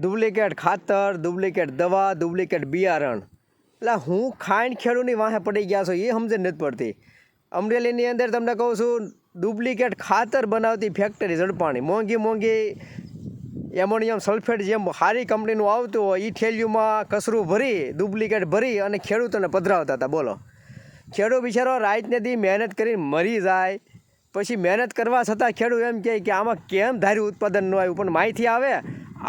Duplicate ખાતર, duplicate દવા, duplicate બિયારણ. એટલે હું ખાઈને ખેડૂતની વાહે પડી ગયા છો એ સમજ નથી પડતી. અમરેલીની અંદર તમને કહું છું, ડુપ્લિકેટ ખાતર બનાવતી ફેક્ટરી ઝડપાણી. મોંઘી એમોનિયમ સલ્ફેટ જેમ સારી કંપનીનું આવતું હોય એ થેલીઓમાં કચરું ભરી, ડુપ્લિકેટ ભરી અને ખેડૂતોને પધરાવતા હતા. બોલો, ખેડૂત બિચારો રાતને દી મહેનત કરીને મરી જાય, પછી મહેનત કરવા છતાં ખેડૂત એમ કહે કે આમાં કેમ ધાર્યું ઉત્પાદન ન આવ્યું. પણ માહિતી આવે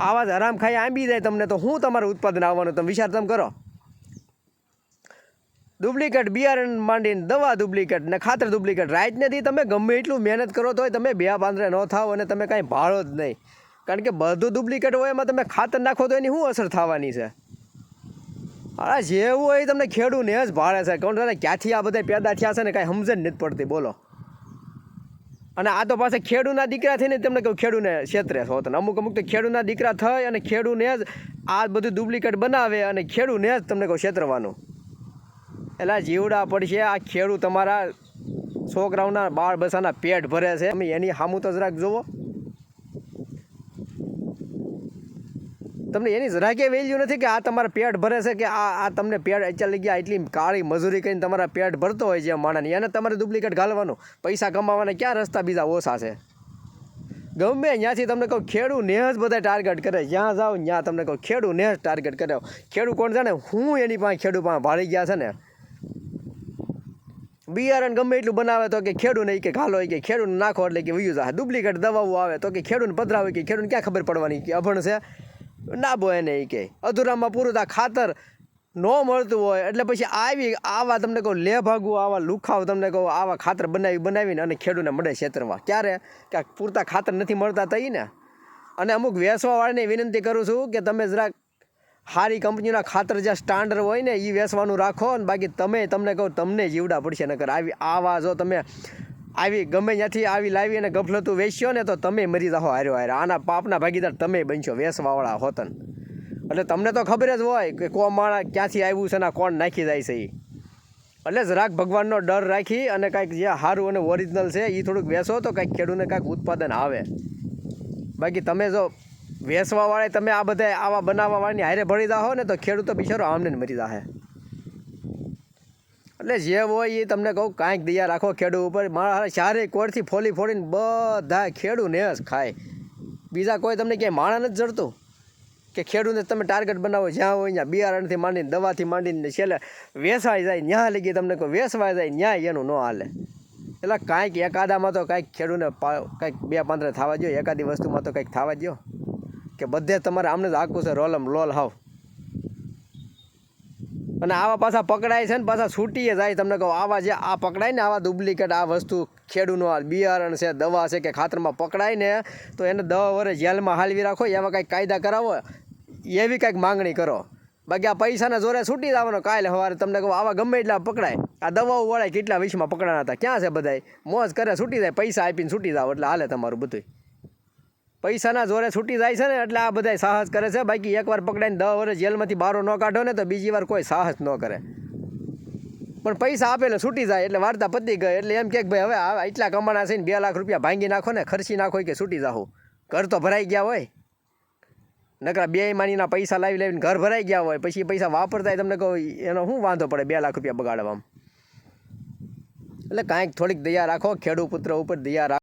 આવા જ હરામ ખાઈ આંબી જાય તમને, તો હું તમારું ઉત્પાદન આવવાનું તમે વિચાર તમે કરો. ડુપ્લિકેટ બિયારણ માંડીને દવા ડુપ્લિકેટ ને ખાતર ડુપ્લિકેટ. રાતને દી તમે ગમે એટલું મહેનત કરો તોય તમે બે પાંદરે ન થાવ અને તમે કાંઈ ભાળો જ નહીં. કારણ કે બધું ડુપ્લિકેટ હોય એમાં તમે ખાતર નાખો તો એની શું અસર થવાની છે? હા, જેવું હોય તમને ખેડૂને જ ભાળે છે. કોણ જાણે ક્યાંથી આ બધા પેદા થયા છે ને કાંઈ સમજ નથી પડતી. બોલો, અને આ તો પાછા ખેડૂતના દીકરા થઈને તમને કહું ખેડૂને ક્ષેત્રે છો. અમુક તો ખેડૂતના દીકરા થઈ અને ખેડૂને જ આ બધું ડુપ્લિકેટ બનાવે અને ખેડૂને જ તમને કહું ક્ષેત્રવાનું. એટલે જીવડા પડશે આ ખેડૂત તમારા છોકરાઓના બાળ બસાના પેટ ભરે છે. તમે એની સામું તો જરાક જુઓ. તમને એની જરાકે વેલ્યુ નથી કે આ તમારા પેટ ભરે છે, કે આ તમને પેટ અત્યારે ગયા એટલી કાળી મજૂરી કરીને તમારા પેટ ભરતો હોય છે માણસને, એને તમારે ડુપ્લિકેટ ઘાલવાનું. પૈસા કમાવાના ક્યાં રસ્તા બીજા ઓછા છે? ગમે ત્યાંથી તમને કહું ખેડૂને જ બધા ટાર્ગેટ કરે. જ્યાં જાઓ ત્યાં તમને કહું ખેડૂને જ ટાર્ગેટ કરે. ખેડૂત કોણ જાણે હું એની પાસે ખેડૂત પાસે ભાળી ગયા છે ને. બિયારણ ગમે એટલું બનાવે તો કે ખેડૂને કે ઘાલો કે ખેડૂને નાખો એટલે કે વયું જાય. ડુપ્લિકેટ દવાઓ આવે તો કે ખેડૂને પધરાવે કે ખેડૂને ક્યાં ખબર પડવાની કે અભણ છે ના બો એને એ કે અધૂરામાં પૂરું થાય. ખાતર ન મળતું હોય એટલે પછી આવા તમને કહું લેભાગું આવા લુખાવ તમને કહું આવા ખાતર બનાવીને અને ખેડૂને મળે ક્ષેત્રમાં. ક્યારે કે પૂરતા ખાતર નથી મળતા તઈ ને. અને અમુક વેચવાવાળાને વિનંતી કરું છું કે તમે જરાક સારી કંપનીના ખાતર જે સ્ટાન્ડર્ડ હોય ને એ વેચવાનું રાખો. અને બાકી તમને કહું તમને જીવડા પડશે. નકર આવા જો તમે આવી ગમે ત્યાંથી આવી લાવી અને ગફલતું વેચ્યો ને તો તમે મરી જાઓ હાર્યો. આના પાપના ભાગીદાર તમે બનશો વેચવાવાળા હોતન. એટલે તમને તો ખબર જ હોય કે કોણ માણસ ક્યાંથી આવ્યું છે ને કોણ નાખી જાય છે એ. એટલે જરાક ભગવાનનો ડર રાખી અને કાંઈક જે સારું અને ઓરિજિનલ છે એ થોડુંક વેચો તો કાંઈક ખેડૂતને કાંઈક ઉત્પાદન આવે. બાકી તમે જો વેચવાવાળે તમે આ બધા આવા બનાવવાવાળાની હારે ભરી જાઓ ને તો ખેડૂતો બિચારો આમને મરી જાહે. એટલે જે હોય એ તમને કહું કાંઈક દયા રાખો ખેડૂત ઉપર. મારા ચારે કોરથી ફોડીને બધા ખેડૂને જ ખાય. બીજા કોઈ તમને ક્યાંય માણા નથી જડતું કે ખેડૂતને તમે ટાર્ગેટ બનાવો. જ્યાં હોય ત્યાં બિયારણથી માંડીને દવાથી માંડીને છેલ્લે વેચાઈ જાય ત્યાં લગી તમને કહું વેચવાઈ જાય ત્યાં એનું ન હાલે. એટલે કાંઈક એકાદામાં તો કાંઈક ખેડૂતને કાંઈક બે પાંદરે થવા દો. એકાદી વસ્તુમાં તો કંઈક થવા દો કે બધે તમારે આમને જ આખું છે રોલમ લોલ હાવ. અને આવા પાછા પકડાય છે ને પાછા છૂટીએ જાય. તમને કહું આવા જે આ પકડાય ને આવા ડુપ્લિકેટ આ વસ્તુ ખેડૂતનું આ બિયારણ છે દવા છે કે ખાતરમાં પકડાય ને તો એને 10 વર્ષ જેલમાં હાલવી રાખો. એવા કાંઈક કાયદા કરાવો, એવી કાંઈક માંગણી કરો. બાકી આ પૈસાના જોરે છૂટી જવાનો. કાલે સવારે તમને કહું આવા ગમે એટલા પકડાય. આ દવાઓ વળાય કેટલા વિશ્વમાં પકડાના હતા. ક્યાં છે બધાય? મોજ કરે છૂટી જાય. પૈસા આપીને છૂટી જાવ એટલે હાલે તમારું બધું. પૈસાના જોરે છૂટી જાય છે ને એટલે આ બધા સાહસ કરે છે. બાકી એકવાર પકડાઈને 10 વર્ષ જેલમાંથી બહાર ન કાઢો ને તો બીજી વાર કોઈ સાહસ ન કરે. પણ પૈસા આપેલો છૂટી જાય એટલે વાર્તા પતી ગઈ. એટલે એમ કે ભાઈ હવે એટલા કમાણા છે ને 2 લાખ રૂપિયા ભાંગી નાખો ને ખર્ચી નાખો કે છૂટી જાઓ. ઘર તો ભરાઈ ગયા હોય. નકરા બેઈમાનીના પૈસા લાવીને ઘર ભરાઈ ગયા હોય પછી પૈસા વાપરતા તમને કહું એનો શું વાંધો પડે 2 લાખ રૂપિયા બગાડવામાં. એટલે કાંઈક થોડીક દયા રાખો ખેડૂત પુત્ર ઉપર દયા રાખો.